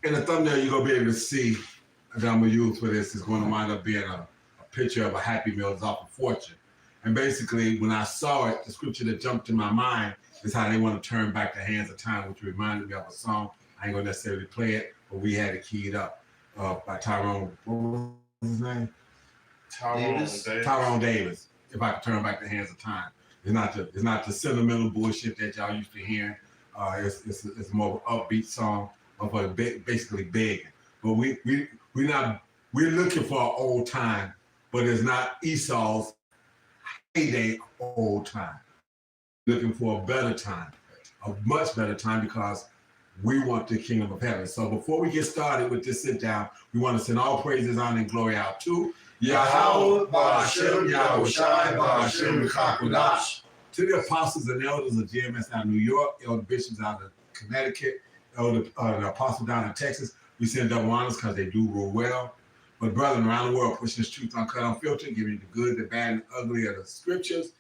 in the thumbnail, you're going to be able to see that I'm going to use for this is going to wind up being a picture of a Happy Meal off of Fortune. And basically, when I saw it, the scripture that jumped in my mind is how they want to turn back the hands of time, which reminded me of a song. I ain't going to necessarily play it, but we had it keyed up by Tyrone. What was his name? Tyrone Davis. If I could turn back the hands of time. It's not the sentimental bullshit that y'all used to hearing. It's more of an upbeat song of basically begging. But we're looking for an old time, but it's not Esau's heyday old time. Looking for a better time, a much better time, because we want the kingdom of heaven. So before we get started with this sit down, we want to send all praises, honor, and glory out to Yahweh, Ba'ashem, Yahushai, Ba'ashem, Kakudash. To the apostles and elders of GMS out of New York, elder bishops out of Connecticut, the apostle down in Texas, we send double honors because they do rule well. But brethren around the world, pushing this truth uncut, unfiltered, giving you the good, the bad, and the ugly of the scriptures,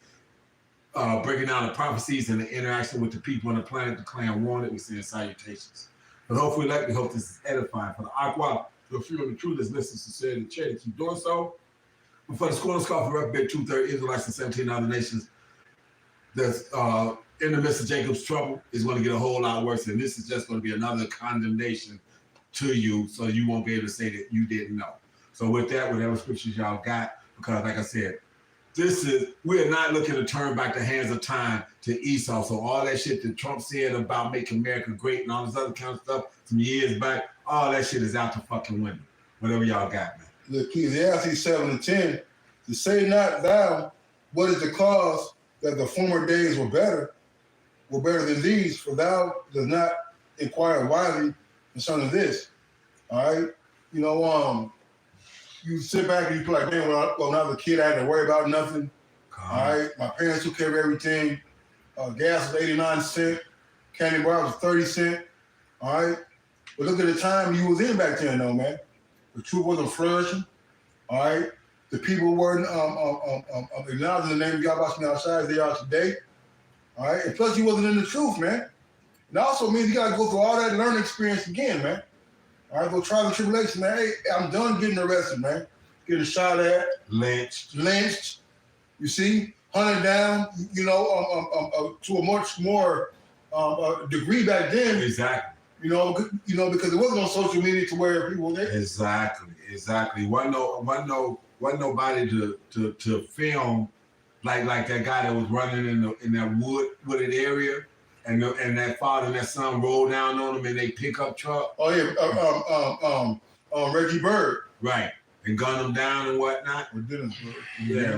breaking down the prophecies and the interaction with the people on the planet, the clan wanted, we send salutations. But hopefully, we hope this is edifying. For the Aqua, the few of the truth that's listening sincerely and charity, keep doing so. But for the school and scoff for Reprobate 2/3 Israelites and 17 other nations that's in the midst of Jacob's trouble is going to get a whole lot worse. And this is just going to be another condemnation to you, so you won't be able to say that you didn't know. So with that, whatever scriptures y'all got, because like I said, we're not looking to turn back the hands of time to Esau. So all that shit that Trump said about making America great and all this other kind of stuff some years back, all that shit is out the fucking window. Whatever y'all got, man. Look, Ecclesiastes 7:10, to say not thou, what is the cause that the former days were better than these, for thou does not inquire wisely concerning this. All right? You know, you sit back and you feel like, man, when I was a kid, I had to worry about nothing. All right? My parents took care of everything. Gas was 89 cents. Candy bar was 30 cents. All right? But look at the time you was in back then, though, man. The truth wasn't flourishing. All right? The people weren't acknowledging the name of Yahweh outside as they are today. All right? And plus, you wasn't in the truth, man. It also means you got to go through all that learning experience again, man. All right? Go trial and tribulation, man. Hey, I'm done getting arrested, man. Getting shot at. Lynched. You see? Hunted down, you know, to a much more degree back then. Exactly. You know, because it wasn't on social media to where people were there. Exactly. Wasn't nobody to film like that guy that was running in that wooded area, and that father and that son rolled down on him in a pickup truck. Oh yeah, Reggie Bird. Right, and gunned him down and whatnot. Yeah,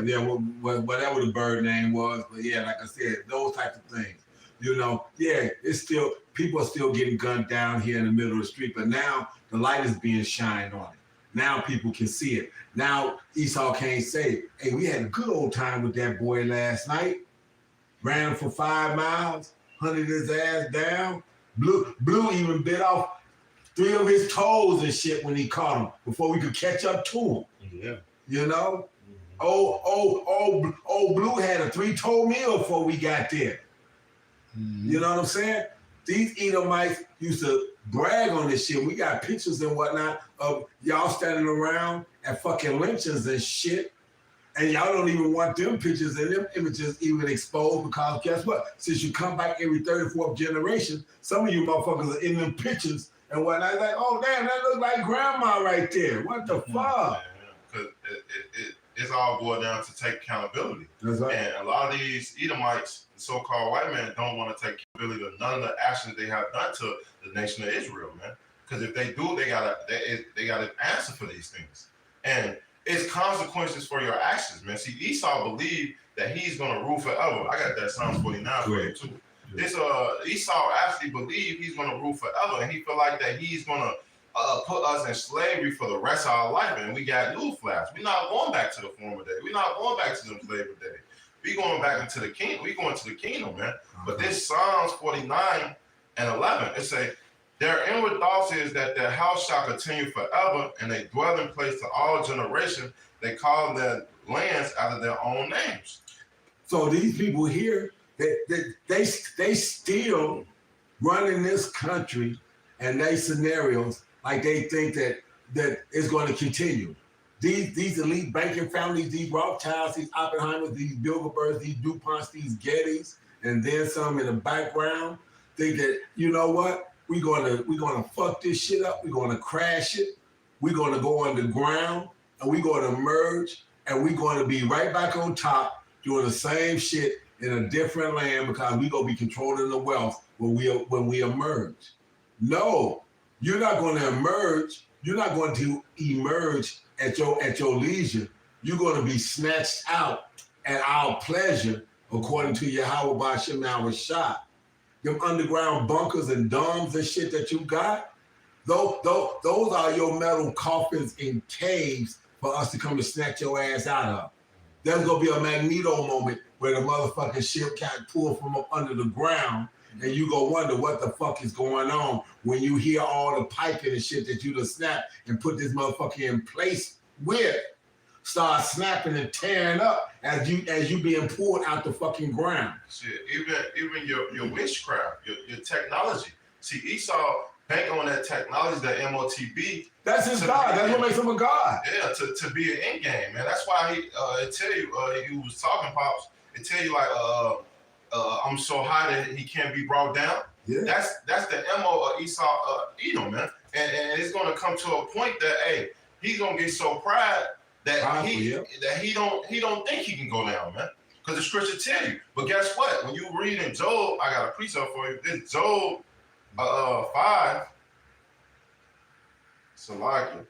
whatever the bird name was, but yeah, like I said, those types of things. You know, yeah, it's still, people are still getting gunned down here in the middle of the street, but now the light is being shined on it. Now people can see it. Now Esau can't say, hey, we had a good old time with that boy last night. Ran for 5 miles, hunted his ass down. Blue even bit off 3 of his toes and shit when he caught him before we could catch up to him. Yeah. You know? Oh, Blue had a 3-toe meal before we got there. You know what I'm saying? These Edomites used to brag on this shit. We got pictures and whatnot of y'all standing around at fucking lynchings and shit. And y'all don't even want them pictures and them images even exposed, because guess what? Since you come back every 3rd or 4th generation, some of you motherfuckers are in them pictures and whatnot. Like, oh, damn, that looks like grandma right there. What the fuck? Because it's all boiled down to take accountability. That's right. And a lot of these Edomites, the so-called white man, don't want to take accountability of none of the actions they have done to the nation of Israel, man. Because if they do, they gotta answer for these things. And it's consequences for your actions, man. See, Esau believed that he's gonna rule forever. I got that Psalms 49 for you too. This Esau actually believed he's gonna rule forever, and he feel like that he's gonna put us in slavery for the rest of our life. And we got newsflash. We're not going back to the former day. We're not going back to them slavery days. We going back into the kingdom. We going to the kingdom, man. But this Psalms 49 and 11, it say, their inward thoughts is that their house shall continue forever, and they dwell in place to all generations. They call their lands out of their own names. So these people here, they still running this country and they scenarios like they think that it's going to continue. These elite banking families, these Rothschilds, these Oppenheimers, these Bilderbergs, these DuPonts, these Gettys, and then some in the background, think that, you know what, we're gonna fuck this shit up, we're gonna crash it, we're gonna go underground, and we're gonna merge, and we're gonna be right back on top doing the same shit in a different land because we're gonna be controlling the wealth when we emerge. No, you're not gonna emerge, you're not going to emerge at your leisure. You're going to be snatched out at our pleasure, according to Yahweh Bashim Shah. Them underground bunkers and domes and shit that you got, those are your metal coffins and caves for us to come to snatch your ass out of. There's going to be a Magneto moment where the motherfucking ship got pulled from up under the ground, and you go wonder what the fuck is going on when you hear all the piping and shit that you done snapped and put this motherfucker in place with start snapping and tearing up as you being pulled out the fucking ground. Shit, even your witchcraft, your technology. See, Esau bank on that technology, that MOTB. That's his God. That's what makes him a God. Yeah, to be an end game, man. That's why it tell you he was talking, Pops. It tell you like I'm so high that he can't be brought down. Yeah. That's the MO of Esau, Edom, man. And it's gonna come to a point that he's gonna get so proud that he don't think he can go down, man. Because the scripture tell you. But guess what? When you read in Job, I got a precept for you. This Job 5. Salakia.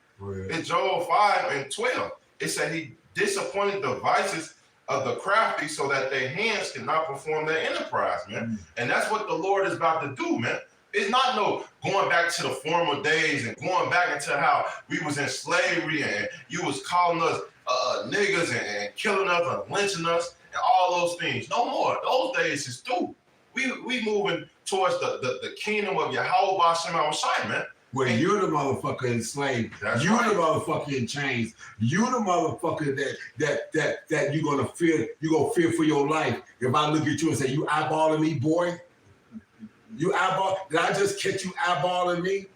It's Job 5 and 12. It said he disappointed the devices of the crafty so that their hands cannot perform their enterprise, man. And that's what the Lord is about to do, man. It's not no going back to the former days and going back into how we was in slavery and you was calling us niggas and killing us and lynching us and all those things. No more. Those days is through. We moving towards the kingdom of Yahweh Bashim Shai, man. Where you're the motherfucker enslaved. You're right. The motherfucker in chains. You're the motherfucker that you're gonna fear for your life. If I look at you and say, you eyeballing me, boy? You eyeball? Did I just catch you eyeballing me?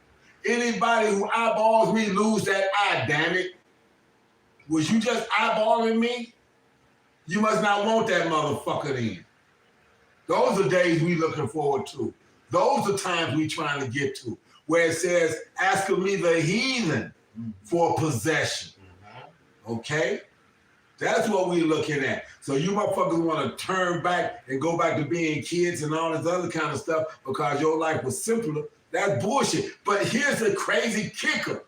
Anybody who eyeballs me lose that eye, damn it. Was you just eyeballing me? You must not want that motherfucker then. Those are days we looking forward to. Those are times we trying to get to. Where it says, ask of me the heathen for possession. Okay? That's what we're looking at. So you motherfuckers want to turn back and go back to being kids and all this other kind of stuff because your life was simpler. That's bullshit. But here's the crazy kicker.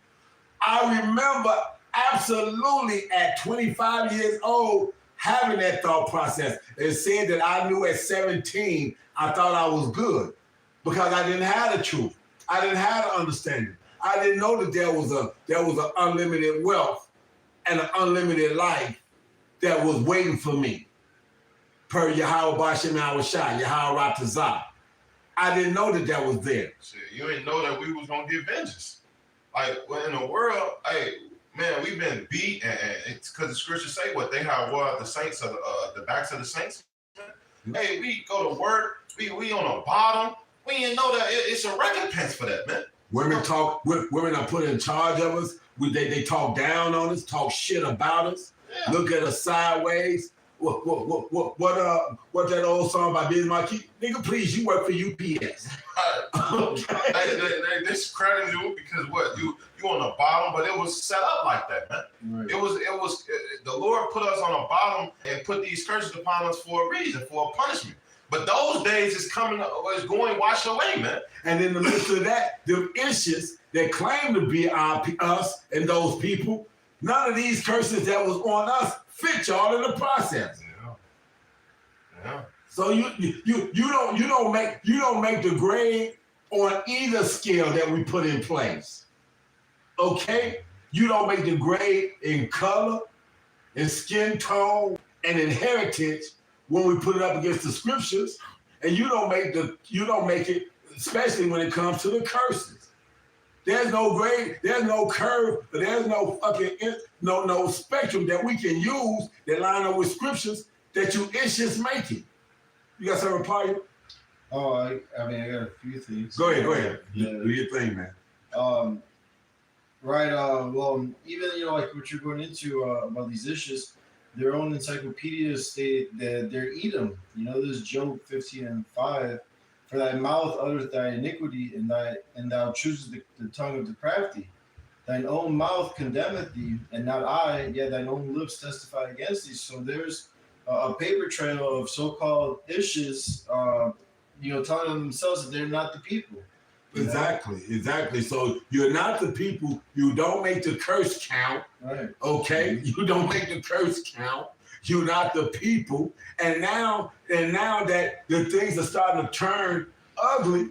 I remember absolutely at 25 years old having that thought process and saying that I knew at 17 I thought I was good because I didn't have the truth. I didn't have the understanding. I didn't know that there was an unlimited wealth and an unlimited life that was waiting for me. Per Yahweh Bashim Shai, Yahweh Ratazah. I didn't know that was there. Shit, you didn't know that we was gonna get vengeance. Like, well, in the world, hey, man, we've been beat, and it's because the scriptures say what they have the saints of the backs of the saints. Mm-hmm. Hey, we go to work, we on the bottom. We didn't know that it's a recompense for that, man. Women are put in charge of us. They talk down on us, talk shit about us, look at us sideways. What that old song by Biz Markie? Nigga, please, you work for UPS. Okay. They discredit you because what you on the bottom, but it was set up like that, man. Right. It was the Lord put us on the bottom and put these curses upon us for a reason, for a punishment. But those days is going wash away, man. And in the midst of that, the issues that claim to be us and those people, none of these curses that was on us fit y'all in the process. Yeah. So you don't make the grade on either scale that we put in place. Okay? You don't make the grade in color, in skin tone, and in heritage when we put it up against the scriptures, and you don't make it, especially when it comes to the curses. There's no grade, there's no curve, there's no fucking no spectrum that we can use that line up with scriptures that you issues making. You got something, Paul? Oh, I got a few things. Go ahead. Yeah. Do your thing, man. Right. Well, even like what you're going into about these issues, their own encyclopedias state that they're Edom. This Job 15:5. For thy mouth uttereth thy iniquity, and thou choosest the tongue of the crafty. Thine own mouth condemneth thee, and not I. Yet thine own lips testify against thee. So there's a paper trail of so-called issues, telling themselves that they're not the people. Exactly. So you're not the people. You don't make the curse count. Right. Okay. You don't make the curse count. You're not the people. And now that the things are starting to turn ugly,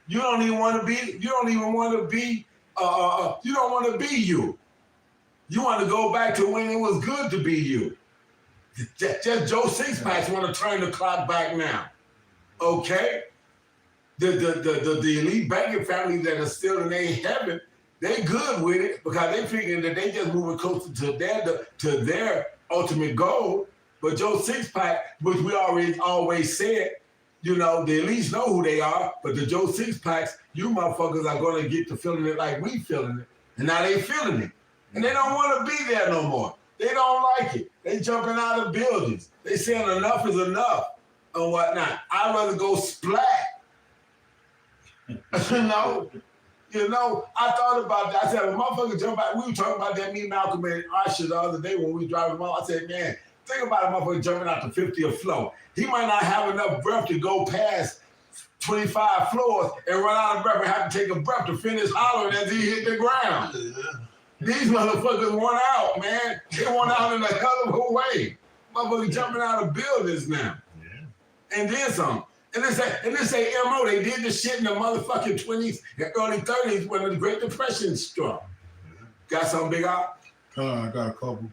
you don't even want to be. You don't even want to be. You don't want to be you. You want to go back to when it was good to be you. Just Joe Sixpacks want to turn the clock back now. Okay. The elite banking family that are still in their heaven, they good with it because they figuring that they just moving closer to their ultimate goal. But Joe Sixpack, which we always said, the elites know who they are, but the Joe Sixpacks, you motherfuckers are going to get to feeling it like we feeling it. And now they feeling it. And they don't want to be there no more. They don't like it. They jumping out of buildings. They saying enough is enough and whatnot. I'd rather go splat. I thought about that. I said, well, motherfucker jump out. We were talking about that, me, Malcolm, and Usher the other day when we were driving home. I said, man, think about a motherfucker jumping out the 50th floor. He might not have enough breath to go past 25 floors and run out of breath and have to take a breath to finish hollering as he hit the ground. These motherfuckers want out, man. They want out in a hell of a way. Motherfuckers jumping out of buildings now. Yeah. And then some. And this say MO, they did this shit in the motherfucking 20s and early 30s when the Great Depression struck. Got something big out? I got a couple.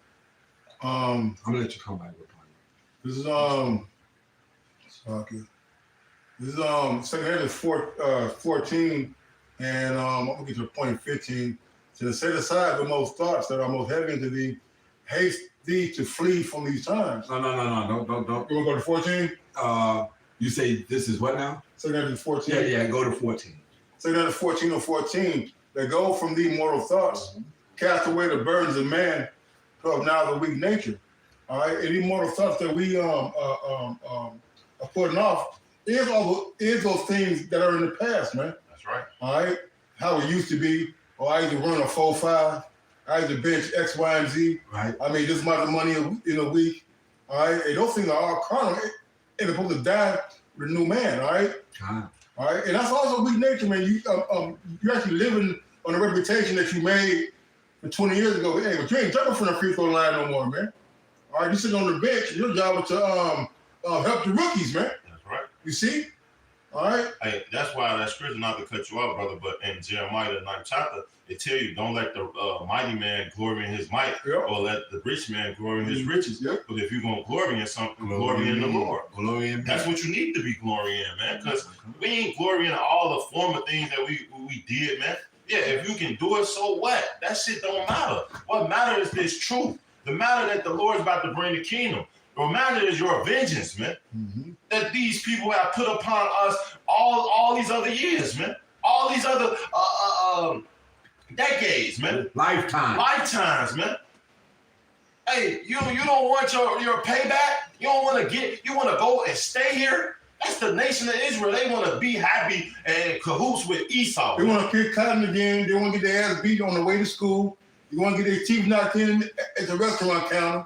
I'm gonna let you come back with one. This is second head is 14, and I'm gonna get to the point 15. To set aside the most thoughts that are most heavy into thee, haste thee to flee from these times. No, don't. You wanna go to 14? You say this is what now? Second head is 14. Yeah, go to 14. Second head is 14 or 14. That go from thee mortal thoughts, cast away the burdens of man, of now the weak nature. All right, any mortal thoughts that we are putting off is those things that are in the past, man. That's right. All right, how it used to be. Or I used to run a 4-5. I used to bench X, Y, and Z. Right. I made this amount of money in a week. All right, and those things are all carnal and they're supposed to die with a new man. All right. All right, and that's also weak nature, man. You're actually living on a reputation that you made 20 years ago. Hey, but you ain't jumping from the free throw line no more, man. All right, you sitting on the bench. Your job is to help the rookies, man. That's right. You see? All right. Hey, that's why that scripture, not to cut you off, brother, but in Jeremiah the 9th chapter, it tell you don't let the mighty man glory in his might, or let the rich man glory in his riches. Yep. But if you're gonna glory in something, glory in the Lord. Glory in That's what you need to be glorying in, man. Because we ain't glorying in all the former things that we did, man. Yeah, if you can do it, so what? That shit don't matter. What matters is this truth. The matter that the Lord's about to bring the kingdom. What matters is your vengeance, man. Mm-hmm. That these people have put upon us all these other years, man. All these other decades, man. Lifetimes, man. Hey, you don't want your payback? You don't want to go and stay here? That's the nation of Israel. They want to be happy and cahoots with Esau. They want to kick cotton again. They want to get their ass beat on the way to school. You want to get their teeth knocked in at the restaurant counter.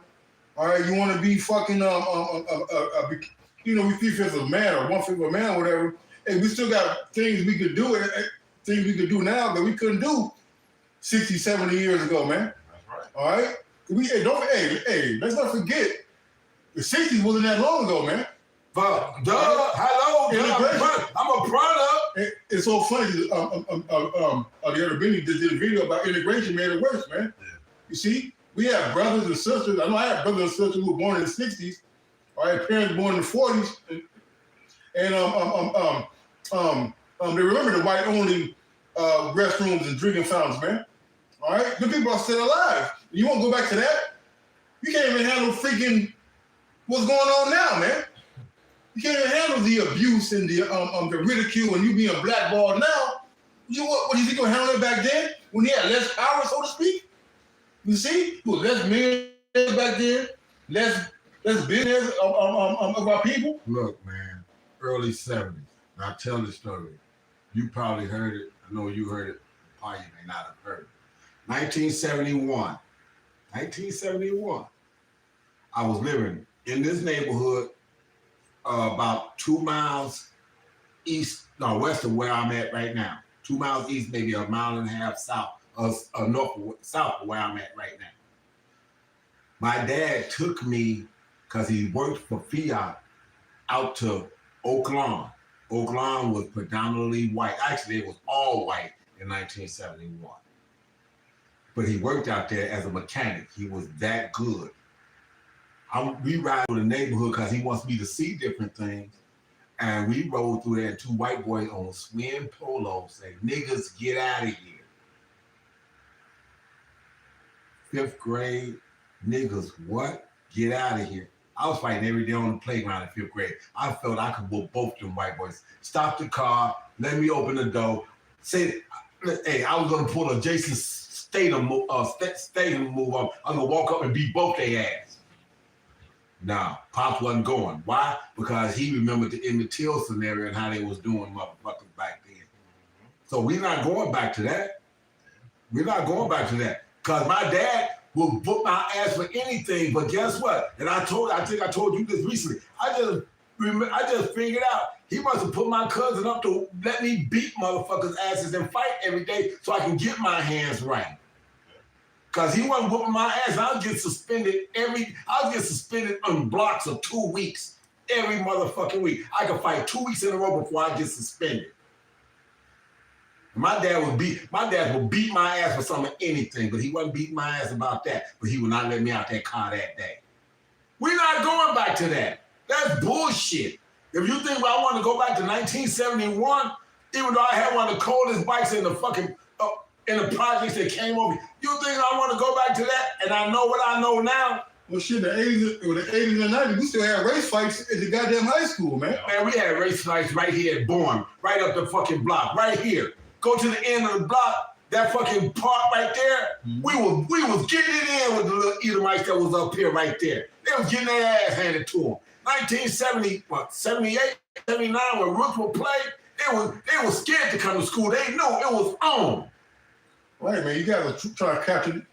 All right, you want to be fucking, we 3/5 of a man or 1/5 of a man or whatever. Hey, we still got things we could do now that we couldn't do 60, 70 years ago, man. That's right. All right? Let's not forget, the 60s wasn't that long ago, man. But, I'm a product. It's so funny, the other Benny did a video about integration made it worse, man. Yeah. You see? We have brothers and sisters. I know I have brothers and sisters who were born in the 60s. All right, parents born in the 40s. And they remember the white-only restrooms and drinking fountains, man. All right? The people are still alive. You want to go back to that? You can't even handle freaking what's going on now, man. You can't even handle the abuse and the ridicule and you being blackballed now. What do you think you're handling it back then? when he had less power, so to speak. You see, well, less men back then, less business of our people. Look, man, early 70s. And I tell the story. You probably heard it. I know you heard it. Probably you may not have heard it. 1971. I was living in this neighborhood about 2 miles west of where I'm at right now. 2 miles east, maybe a mile and a half south of where I'm at right now. My dad took me, because he worked for Fiat, out to Oak Lawn. Oak Lawn was predominantly white. Actually, it was all white in 1971. But he worked out there as a mechanic. He was that good. We ride through the neighborhood because he wants me to see different things. And we rode through there, and 2 white boys on swim polos say, "Niggas, get out of here." 5th grade, niggas, what? Get out of here. I was fighting every day on the playground in 5th grade. I felt I could whoop both them white boys. Stop the car, let me open the door. Say, hey, I was gonna pull a Jason Statham move up. I'm gonna walk up and beat both their ass. Nah, Pops wasn't going. Why? Because he remembered the Emmett Till scenario and how they was doing motherfuckers back then. So we're not going back to that. We're not going back to that. Because my dad will whoop my ass for anything, but guess what? And I think I told you this recently. I just figured out he must have put my cousin up to let me beat motherfuckers' asses and fight every day so I can get my hands right. Because he wasn't whooping my ass. I'll get suspended on blocks of 2 weeks every motherfucking week. I could fight 2 weeks in a row before I get suspended. My dad would beat my ass for some of anything, but he wasn't beating my ass about that. But he would not let me out that car that day. We're not going back to that. That's bullshit. If you think I want to go back to 1971, even though I had one of the coldest bikes in the fucking in the projects that came over, you think I want to go back to that? And I know what I know now. Well, shit, the 80s and 90s, we still had race fights at the goddamn high school, man. Man, we had race fights right here at Bourne, right up the fucking block, right here. Go to the end of the block, that fucking park right there. Mm-hmm. We was getting it in with the little Edomites that was up here right there. They was getting their ass handed to them. 78, 79, when Rooks would play, they was scared to come to school. They knew it was on. Right, man. You got to try to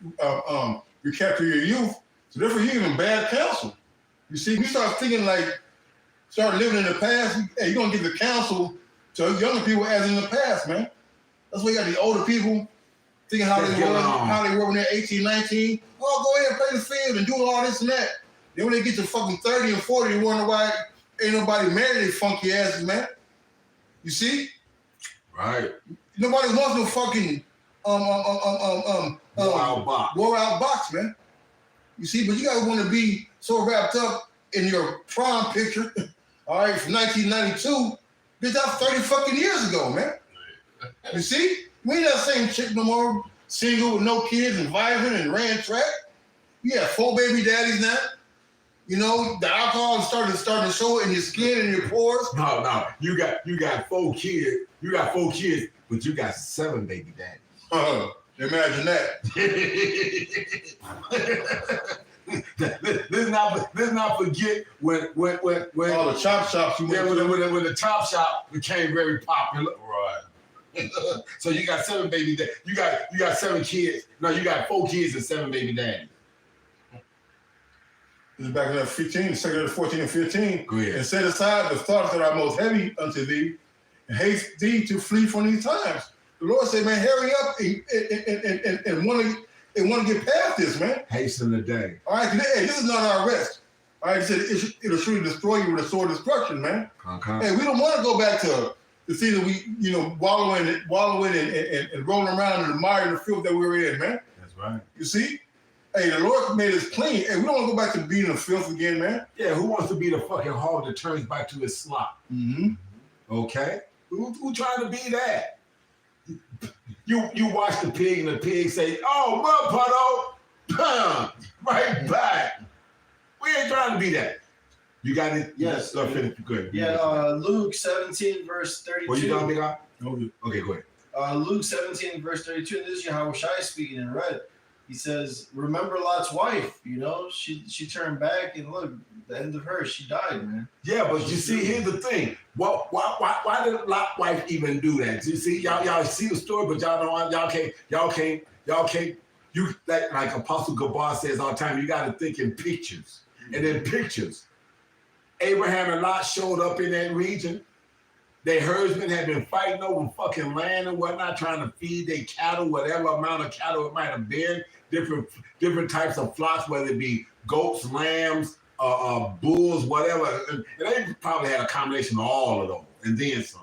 recapture your youth. So therefore, you're giving bad counsel. You see, we start thinking start living in the past. Hey, you're gonna give the counsel to younger people as in the past, man. That's why you got the older people thinking how they were when they're 18, 19. Oh, go ahead and play the field and do all this and that. Then when they get to fucking 30 and 40, you wonder why ain't nobody married their funky asses, man. You see? Right. Nobody wants no fucking wore out box, man. You see, but you guys want to be so wrapped up in your prom picture, all right, from 1992. Bitch, that was 30 fucking years ago, man. You see? We ain't that same chick no more, single with no kids and vibrant and ran track. You have 4 baby daddies now. You know, the alcohol starting to show in your skin and your pores. No. You got 4 kids. You got 4 kids, but you got 7 baby daddies. Imagine that. Let's not forget when all the chop shops you went to. When the chop shop became very popular. Right. So you got 7 baby daddies. You got 7 kids. No, you got 4 kids and 7 baby daddies. This is back in 15, 14 and 15. Go ahead. And set aside the thoughts that are most heavy unto thee, and haste thee to flee from these times. The Lord said, man, hurry up and want to get past this, man. Hasten the day. All right, hey, this is not our rest. All right, he said it'll surely destroy you with a sword of destruction, man. Hey, we don't want to go back to the thing that we, wallowing and rolling around in the mire and the filth that we were in, man. That's right. You see? Hey, the Lord made us clean. Hey, we don't want to go back to being in the filth again, man. Yeah, who wants to be the fucking hog that turns back to his slop? Mm-hmm. Okay? Who trying to be that? You watch the pig and the pig say, "Oh, mud puddle, right back." We ain't trying to be that. You got it? Yes. Finish. Good. Yeah, Luke 17, verse 32. What you done, big guy? Okay. Okay, go ahead. Luke 17, verse 32, and this is Yahweh Shai speaking in red. He says, remember Lot's wife, you know, she turned back and look, the end of her, she died, man. Yeah, but you see, here's the thing. Why did Lot's wife even do that? You see, y'all see the story, but y'all can't, you like Apostle Gabar says all the time, you got to think in pictures. And in pictures, Abraham and Lot showed up in that region. Their herdsmen had been fighting over fucking land and whatnot, trying to feed their cattle, whatever amount of cattle it might have been, different types of flocks, whether it be goats, lambs, bulls, whatever. And they probably had a combination of all of those, and then some.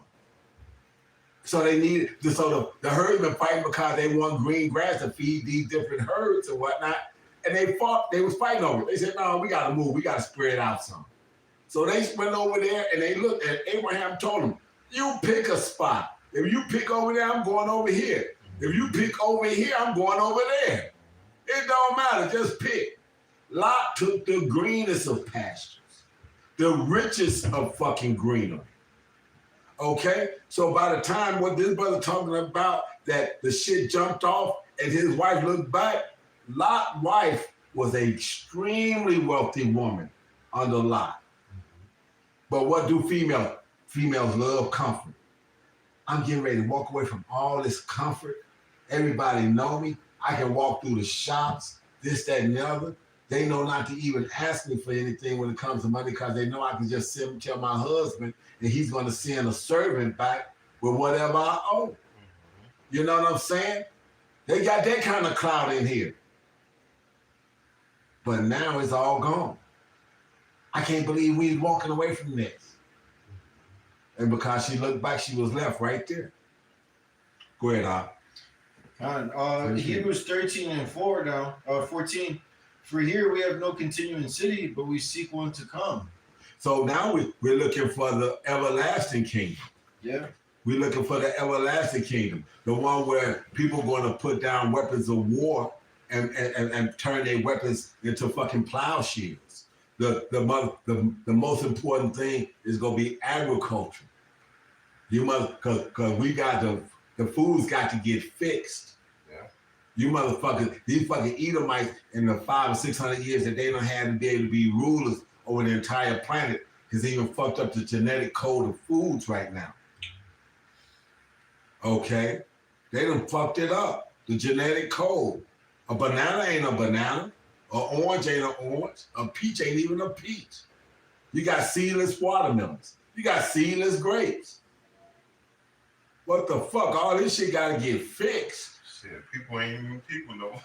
So they needed, so the herdsmen fighting because they want green grass to feed these different herds and whatnot. And they was fighting over it. They said, no, we got to move. We got to spread out some. So they went over there and they looked, and Abraham told them, you pick a spot. If you pick over there, I'm going over here. If you pick over here, I'm going over there. It don't matter, just pick. Lot took the greenest of pastures, the richest of fucking greenery. Okay? So by the time what this brother talking about, that the shit jumped off and his wife looked back, Lot's wife was an extremely wealthy woman under Lot. But what do females? Females love comfort. I'm getting ready to walk away from all this comfort. Everybody know me. I can walk through the shops, this, that, and the other. They know not to even ask me for anything when it comes to money because they know I can just tell my husband and he's going to send a servant back with whatever I owe. You know what I'm saying? They got that kind of clout in here. But now it's all gone. I can't believe we walking away from this. And because she looked back, she was left right there. Go ahead, Al. Hebrews 13 and 4 now, 14. For here we have no continuing city, but we seek one to come. So now we're looking for the everlasting kingdom. Yeah. We're looking for the everlasting kingdom. The one where people are going to put down weapons of war and turn their weapons into fucking plowshares. The most important thing is going to be agriculture. You must, cause we got the food's got to get fixed. Yeah. You motherfuckers, these fucking Edomites in the 500 or 600 years that they don't have to be able to be rulers over the entire planet has even fucked up the genetic code of foods right now. Okay? They done fucked it up. The genetic code. A banana ain't a banana. An orange ain't an orange. A peach ain't even a peach. You got seedless watermelons. You got seedless grapes. What the fuck? All this shit gotta get fixed. Shit, people ain't even people no more.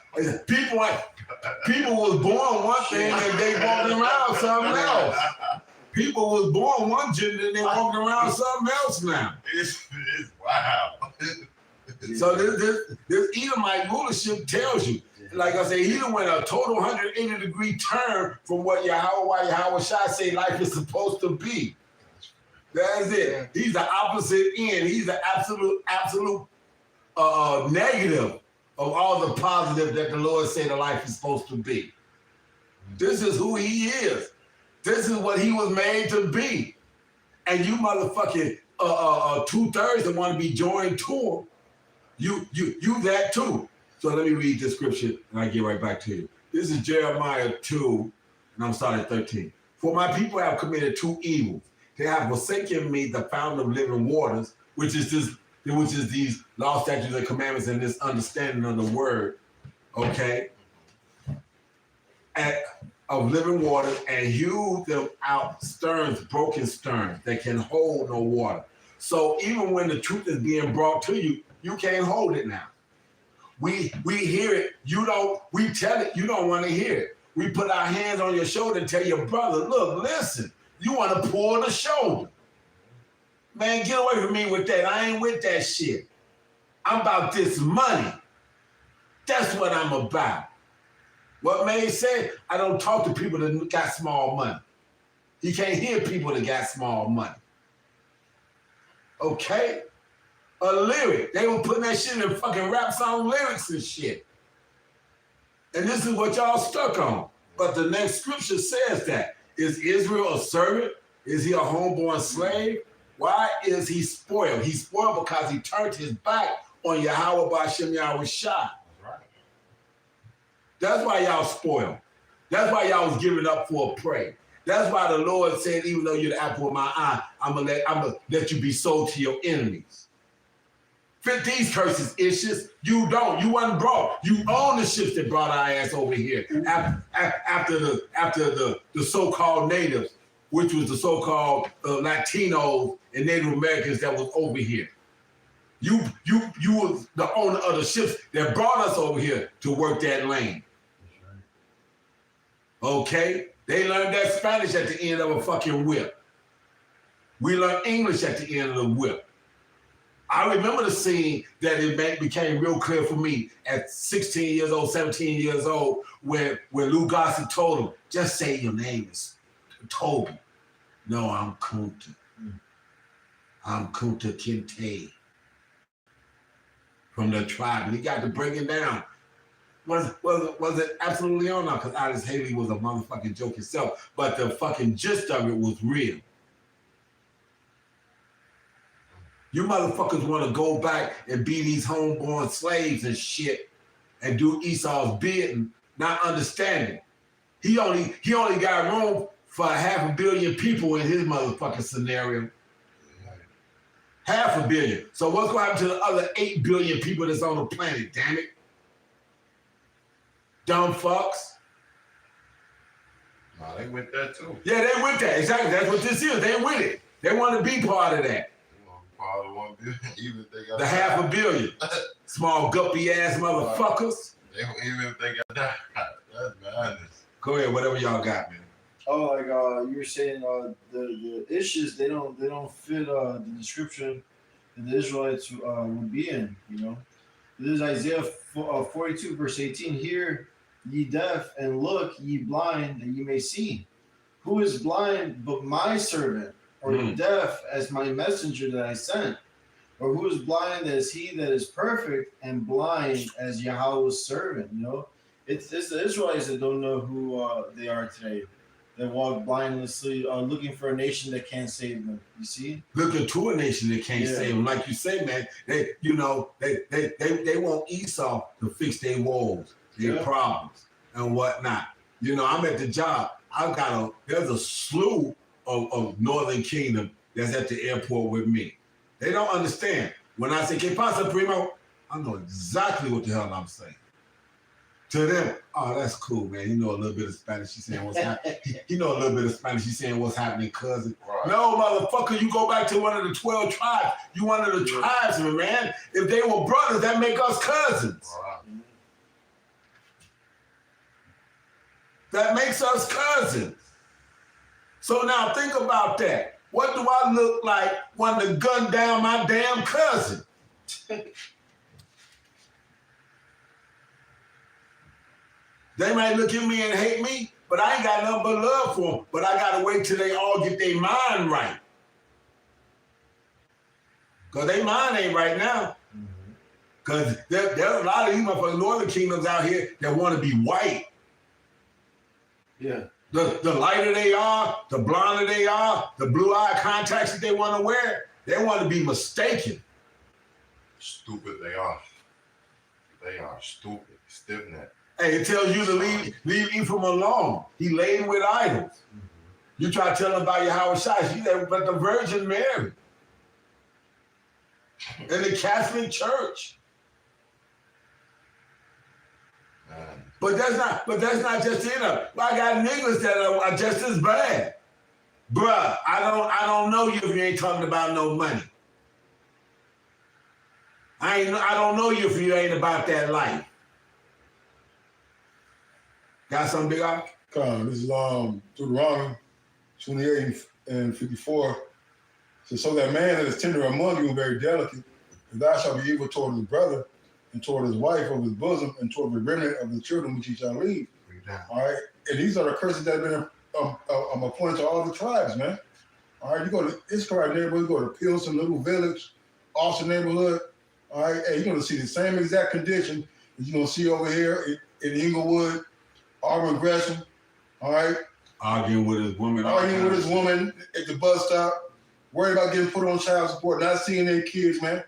People was born one thing and they walking around something else. People was born one gender and they walking around something else now. It's wow. So this Edomite rulership tells you, like I say, he done went a total 180-degree turn from what Yahweh Shai say life is supposed to be. That's it. He's the opposite end. He's the absolute negative of all the positive that the Lord said the life is supposed to be. This is who he is. This is what he was made to be. And you motherfucking 2/3 that want to be joined to him, you that too. So let me read the scripture and I get right back to you. This is Jeremiah 2, and I'm starting at 13. For my people have committed two evils. They have forsaken me, the fountain of living waters, which is these law, statutes, and commandments, and this understanding of the word, okay, of living waters, and hew them out broken sterns that can hold no water. So even when the truth is being brought to you, you can't hold it now. We hear it, we tell it, you don't want to hear it. We put our hands on your shoulder and tell your brother, look, listen, you want to pull the shoulder. Man, get away from me with that. I ain't with that shit. I'm about this money. That's what I'm about. What May said, I don't talk to people that got small money. He can't hear people that got small money. Okay? A lyric. They were putting that shit in fucking rap song lyrics and shit. And this is what y'all stuck on. But the next scripture says that. Is Israel a servant? Is he a homeborn slave? Why is he spoiled? He's spoiled because he turned his back on Yahweh Ba'Shem Yahweh Shai. That's right. That's why y'all spoiled. That's why y'all was giving up for a prey. That's why the Lord said, even though you're the apple of my eye, I'm gonna let you be sold to your enemies. Fit these curses, issues. You don't. You wasn't brought. You own the ships that brought our ass over here after the so-called natives, which was the so-called Latinos and Native Americans that was over here. You was the owner of the ships that brought us over here to work that land. Okay? They learned that Spanish at the end of a fucking whip. We learned English at the end of the whip. I remember the scene that it became real clear for me at 16 years old, 17 years old, when Lou Gossett told him, just say your name is Toby. No, I'm Kunta. I'm Kunta Kinte from the tribe. And he got to break it down. Was it absolutely on now? Because Alice Haley was a motherfucking joke itself. But the fucking gist of it was real. You motherfuckers want to go back and be these homeborn slaves and shit and do Esau's bidding, not understanding. He only got room for 500 million people in his motherfucking scenario. 500 million. So what's going to happen to the other 8 billion people that's on the planet, damn it? Dumb fucks. No, they with that too. Yeah, they with that. Exactly. That's what this is. They with it. They want to be part of that. Part of 1 billion, even if they got the 500 million. Small guppy ass motherfuckers. Even if they got that, that's madness. Go ahead, whatever y'all got, man. Oh, like you were saying, the issues they don't fit the description that the Israelites would be in. You know, there's Isaiah 42 verse 18. Hear ye deaf and look ye blind that ye may see. Who is blind but my servant? Or deaf as my messenger that I sent? Or who is blind as he that is perfect, and blind as Yahweh's servant? You know, it's the Israelites that don't know who they are today. They walk blindlessly, looking for a nation that can't save them. You see? Looking to a nation that can't save them. Like you say, man, they want Esau to fix their woes, their problems, and whatnot. You know, I'm at the job. There's a slew of Northern Kingdom that's at the airport with me. They don't understand. When I say, "Que pasa, primo?" I know exactly what the hell I'm saying. To them, oh, that's cool, man. You know a little bit of Spanish. He's saying what's happening. You know a little bit of Spanish. He's saying what's happening, cousin. Right. No, motherfucker, you go back to one of the 12 tribes. You one of the tribesmen, man. If they were brothers, that make us cousins. Right. That makes us cousins. So now think about that. What do I look like when to gun down my damn cousin? They might look at me and hate me, but I ain't got nothing but love for them. But I got to wait till they all get their mind right. Because their mind ain't right now. Because there's a lot of these motherfucking Northern Kingdoms out here that want to be white. Yeah. The lighter they are, the blonder they are, the blue-eye contacts that they want to wear, they want to be mistaken. Stupid they are. They are stupid. Stiff-necked. Hey, it tells you to leave Ephraim alone. He laden with idols. You try to tell him about Yahweh Shai, she's there, but the Virgin Mary. In the Catholic Church. But that's not just it. I got niggas that are just as bad. Bruh, I don't know you if you ain't talking about no money. I don't know you if you ain't about that life. Got something, Big Eye? This is Deuteronomy 28 and 54. So that man that is tender among you and very delicate, and thou shalt be evil toward his brother, and toward his wife of his bosom, and toward the remnant of the children which he shall leave. All right, and these are the curses that have been appointed to all the tribes, man. All right, you go to Issachar neighborhood, you go to Pilsen, Little Village, Austin neighborhood. All right, hey, you're gonna see the same exact condition that you're gonna see over here in Inglewood, Auburn, Gresham. All right, arguing with his woman at the bus stop, worried about getting put on child support, not seeing their kids, man.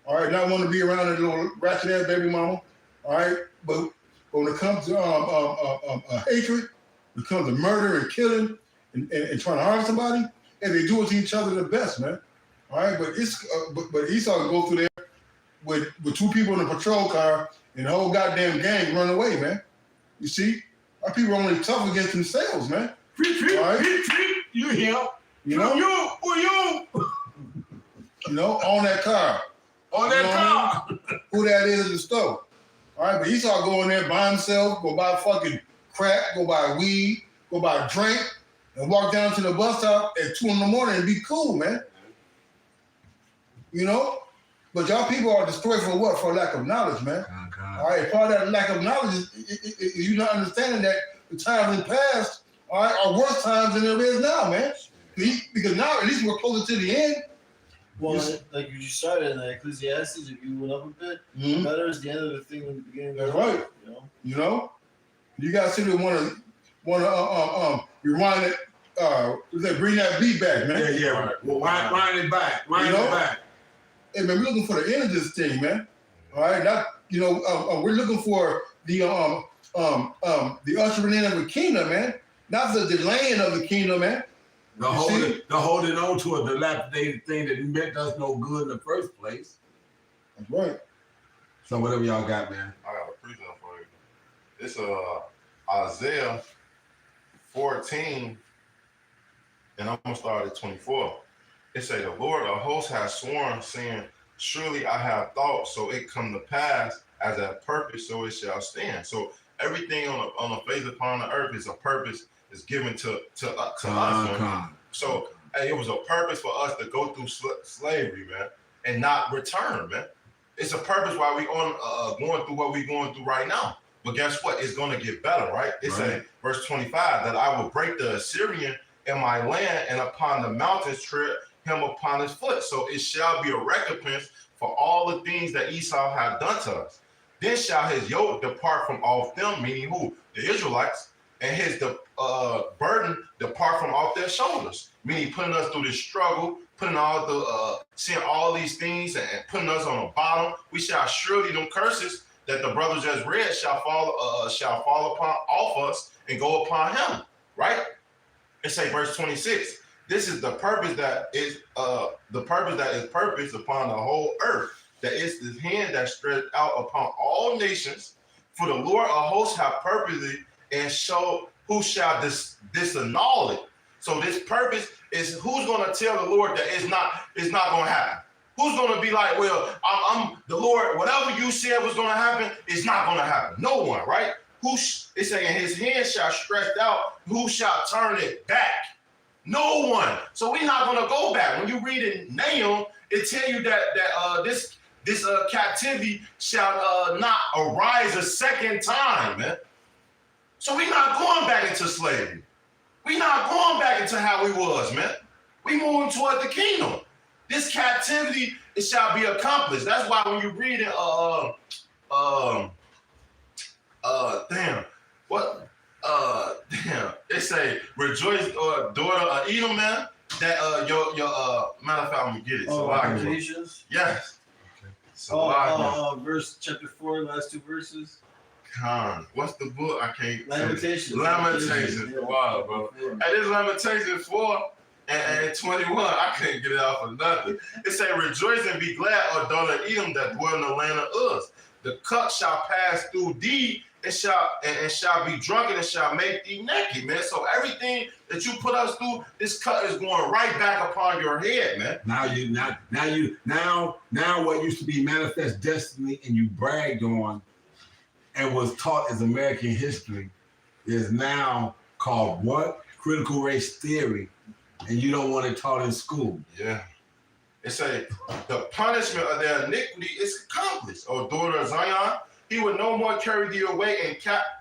all right, not want to be around a little ratchet ass baby mama, all right, but when it comes to hatred, when it comes to murder and killing and trying to harm somebody, and they do it to each other the best, man. All right, but but Esau can go through there with 2 people in a patrol car and the whole goddamn gang run away, man. You see, our people are only tough against themselves, man. All right? You here? You know, you know, on that car. On that car. Who that is at the store. All right, but Esau go in there by himself, go buy fucking crack, go buy weed, go buy a drink, and walk down to the bus stop at 2 in the morning and be cool, man. You know? But y'all people are destroyed for what? For lack of knowledge, man. All right, part of that lack of knowledge is you not understanding that the times in the past, all right, are worse times than there is now, man. Because now at least we're closer to the end. Well, like you started in Ecclesiastes, if you went up a bit, better is the end of the thing than the beginning. That's right. You know, you guys sit there want to rewind it, bring that beat back, man. Yeah. Right. Well, wind it back. Wind it back. Hey man, we're looking for the end of this thing, man. All right, not we're looking for the ushering in of the kingdom, man. Not the delaying of the kingdom, man. The holding on to a dilapidated thing that meant us no good in the first place. That's right. So whatever y'all got, man. I got a present for you. It's Isaiah 14, and I'm gonna start at 24. It say, the Lord of hosts has sworn, saying, surely I have thought, so it come to pass, as a purpose, so it shall stand. So everything on the face upon the earth is a purpose, is given to us. Man. So it was a purpose for us to go through slavery, man, and not return, man. It's a purpose why we on going through what we're going through right now. But guess what? It's going to get better, right? It's a verse 25 that I will break the Assyrian in my land, and upon the mountains tread him upon his foot. So it shall be a recompense for all the things that Esau had done to us. Then shall his yoke depart from off them, meaning who? The Israelites, and his burden depart from off their shoulders, meaning putting us through this struggle, putting all the seeing all these things and putting us on the bottom. We shall surely them curses that the brothers just read shall fall upon off us and go upon him. Right? It say verse 26. This is the purpose that is purpose upon the whole earth. That is the hand that stretched out upon all nations. For the Lord of hosts have purposed and show who shall disannul it. So this purpose is who's going to tell the Lord that it's not going to happen. Who's going to be like, well, I'm the Lord. Whatever you said was going to happen, it's not going to happen. No one, right? It's saying his hand shall stretch out. Who shall turn it back? No one. So we're not going to go back. When you read it, Nahum, it tell you that this captivity shall not arise a second time, man. So we're not going back into slavery. We're not going back into how we was, man. We moving toward the kingdom. This captivity, it shall be accomplished. That's why when you read it, it say, rejoice, daughter of Edom, man. That your matter of fact, I'm gonna get it. So Lamentations. Yes. Okay. So verse chapter 4, last 2 verses. What's the book? I can't. Lamentations. Lamentations. Yeah. Wow, bro. Hey, this Lamentations 4 and 21. I can't get it out for nothing. It say, rejoice and be glad, O daughter of Edom, that dwell in the land of Uz. The cup shall pass through thee, and shall be drunken, and shall make thee naked, man. So everything that you put us through, this cut is going right back upon your head, man. Now what used to be manifest destiny and you bragged on and was taught as American history is now called what? Critical race theory, and you don't want it taught in school. Yeah. It say, the punishment of their iniquity is accomplished, O daughter of Zion. He would no more carry thee away in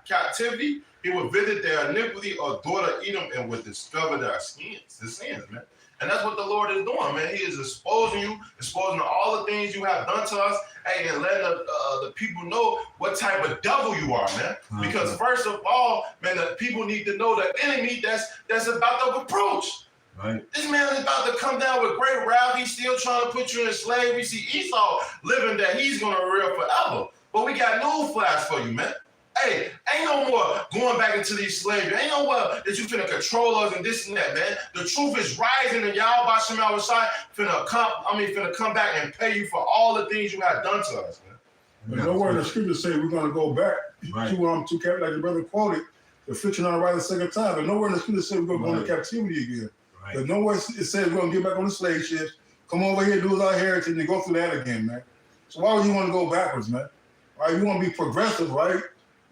captivity. He would visit their iniquity, O daughter of Edom, and would discover their sins, man. And that's what the Lord is doing, man. He is exposing all the things you have done to us, hey, and letting the people know what type of devil you are, man. Because first of all, man, the people need to know the enemy that's about to approach. Right. This man is about to come down with great wrath. He's still trying to put you in slavery. You see Esau living that he's going to rule forever. But we got no flash for you, man. Hey, ain't no more going back into these slavery. Ain't no more that you finna control us and this and that, man. The truth is rising, and y'all by Shemal Rashai finna come back and pay you for all the things you have done to us, man. But nowhere in the scripture say we're going to go back to captivity, like the brother quoted, the affliction on the right the second time. But nowhere in the scripture say we're going to go into captivity again. Right. But nowhere it says we're going to get back on the slave ships, come over here, do our heritage, and go through that again, man. So why would you want to go backwards, man? All right, you want to be progressive, right?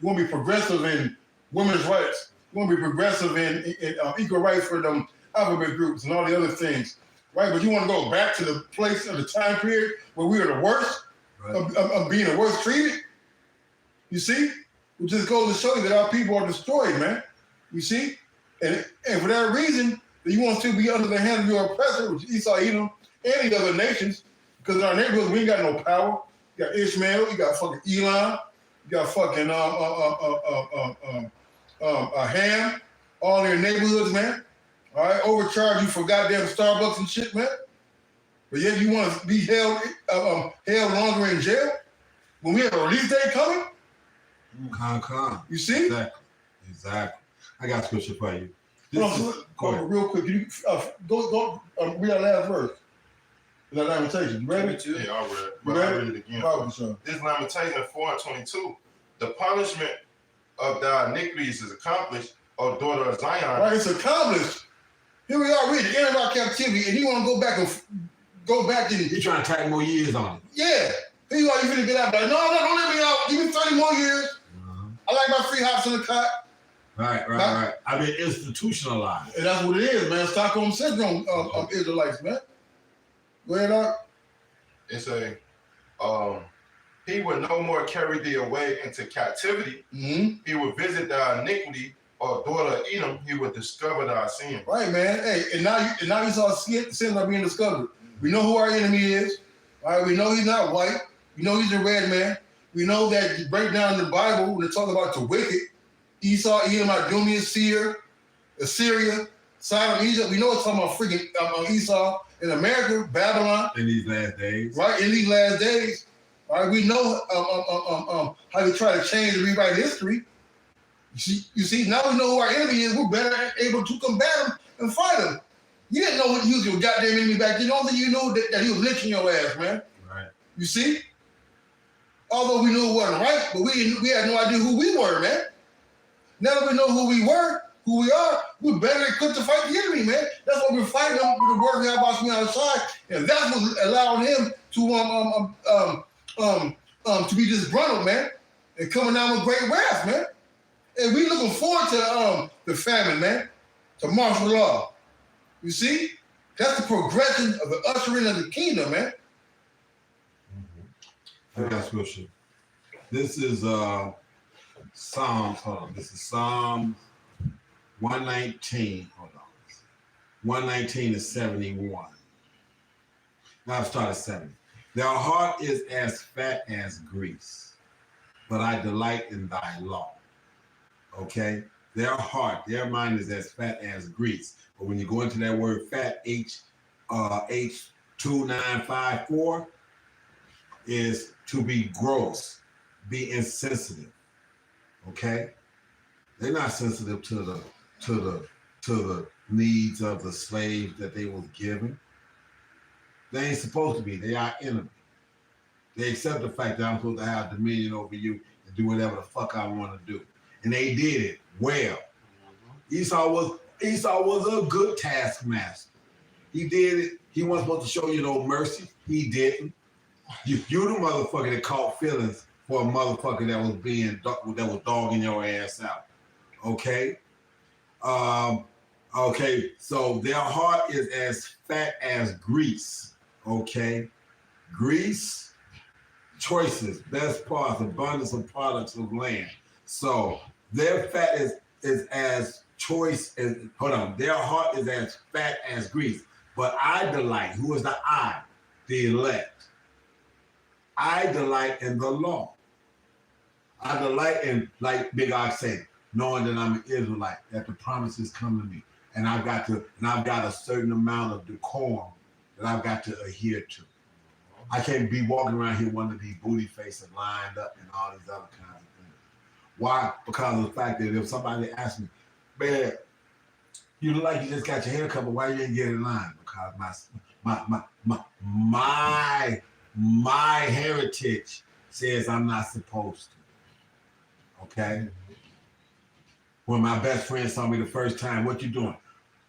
You want to be progressive in women's rights. You want to be progressive in equal rights for them alphabet groups and all the other things, right? But you want to go back to the place of the time period where we are the worst of being the worst treated. You see, it just goes to show you that our people are destroyed, man. You see, and for that reason, you want to be under the hand of your oppressor, which Esau, Edom, and the other nations, because in our neighborhoods we ain't got no power. You got Ishmael, you got fucking Elon. You got fucking Ham, all in your neighborhoods, man. All right, overcharge you for goddamn Starbucks and shit, man. But yet you want to be held longer in jail when we have a release date coming? Con. You see? Exactly. I got scripture for you. Real quick, can you go read our last verse? That lamentation. You ready? Yeah, I read. But I read it again. Sure. This lamentation 4:22. The punishment of thy iniquities is accomplished, O daughter of Zion. Right, it's accomplished. Here we are, we're at the end of our captivity, and you want to go back and You're trying to tack more years on it. yeah. Here you are, you finna get out. Like, no, don't let me out. Give me 30 more years. I like my free hops in the cot. Right. I mean, institutionalized. And that's what it is, man. Stockholm syndrome of Israelites, man. Go ahead, Doc. It's he would no more carry thee away into captivity. Mm-hmm. He would visit thy iniquity, or daughter of Edom, he would discover thy sin. Right, man. Hey, and now you saw sins are being discovered. We know who our enemy is. All right, we know he's not white. We know he's a red man. We know that you break down the Bible when they talk about the wicked, Esau, Edom, Idumea, Seir, Assyria, Sodom, Egypt. We know it's talking about freaking Esau. In America, Babylon. In these last days. Right, in these last days. All right, we know how they try to change and rewrite history. You see, now we know who our enemy is. We're better able to combat him and fight him. You didn't know what he was your goddamn enemy back then. The only thing you know that he was lynching your ass, man. Right. You see? Although we knew it wasn't right, but we had no idea who we were, man. Now that we know who we were, who we are, we're better equipped to fight the enemy, man. That's what we're fighting with the word of God on the side, and that's what's allowing him to be disgruntled, man, and coming down with great wrath, man. And we looking forward to the famine, man, to martial law. You see, that's the progression of the ushering of the kingdom, man. I got scripture. This is Psalms. Hold on. This is Psalms 119. Hold on. 119 to 71. Now I've started 70. Their heart is as fat as grease, but I delight in thy law. Okay? Their heart, their mind is as fat as grease. But when you go into that word fat, H2954, is to be gross, be insensitive. Okay? They're not sensitive to the needs of the slaves that they was given. They ain't supposed to be. They are enemy. They accept the fact that I'm supposed to have dominion over you and do whatever the fuck I want to do. And they did it well. Esau was a good taskmaster. He did it. He wasn't supposed to show you no mercy. He didn't. You the motherfucker that caught feelings for a motherfucker that was dogging your ass out. Okay? Okay, so their heart is as fat as grease. Okay? Grease, choices, best parts, abundance of products of land. So their fat is as choice as, their heart is as fat as grease. But I delight, who is the I? The elect. I delight in the law. I delight in, like Big Ox said, knowing that I'm an Israelite, that the promises come to me. and I've got a certain amount of decorum that I've got to adhere to. I can't be walking around here one of these booty faces lined up and all these other kinds of things. Why? Because of the fact that if somebody asks me, man, you look like you just got your hair cut, but why you didn't get in line? Because my heritage says I'm not supposed to. Okay? When my best friend saw me the first time, what you doing?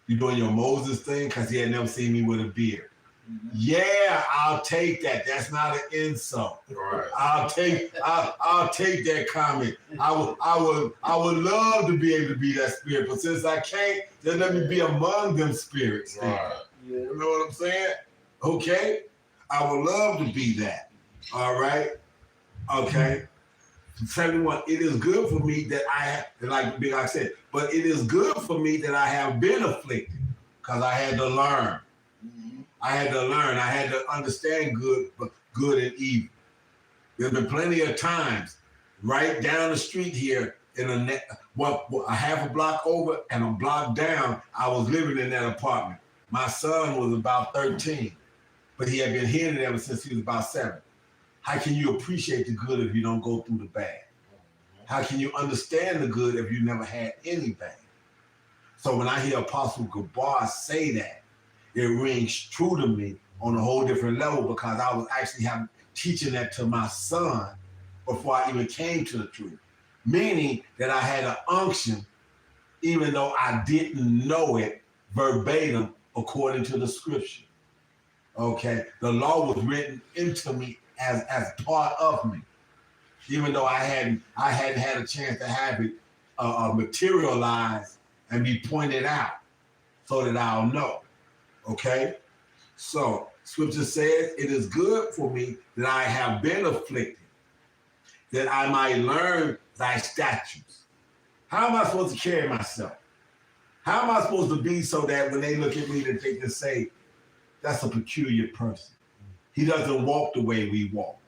You doing your Moses thing? Because he had never seen me with a beard. Mm-hmm. Yeah, I'll take that. That's not an insult. Right. I'll take that comment. I would love to be able to be that spirit, but since I can't, then let me be among them spirits. Right. Yeah. You know what I'm saying? Okay. I would love to be that. All right. Okay. 71. It is good for me that I have, like Big I said, but it is good for me that I have been afflicted because I had to learn. I had to learn. I had to understand good and evil. There's been plenty of times right down the street here in a half a block over and a block down, I was living in that apartment. My son was about 13, but he had been hearing it ever since he was about 7. How can you appreciate the good if you don't go through the bad? How can you understand the good if you never had any bad? So when I hear Apostle Gabar say that, it rings true to me on a whole different level because I was actually teaching that to my son before I even came to the truth. Meaning that I had an unction, even though I didn't know it verbatim according to the scripture. Okay, the law was written into me as part of me, even though I hadn't had a chance to have it materialize and be pointed out so that I'll know. Okay, so scripture says it is good for me that I have been afflicted, that I might learn thy statutes. How am I supposed to carry myself? How am I supposed to be so that when they look at me, that they can say, that's a peculiar person. He doesn't walk the way we walk.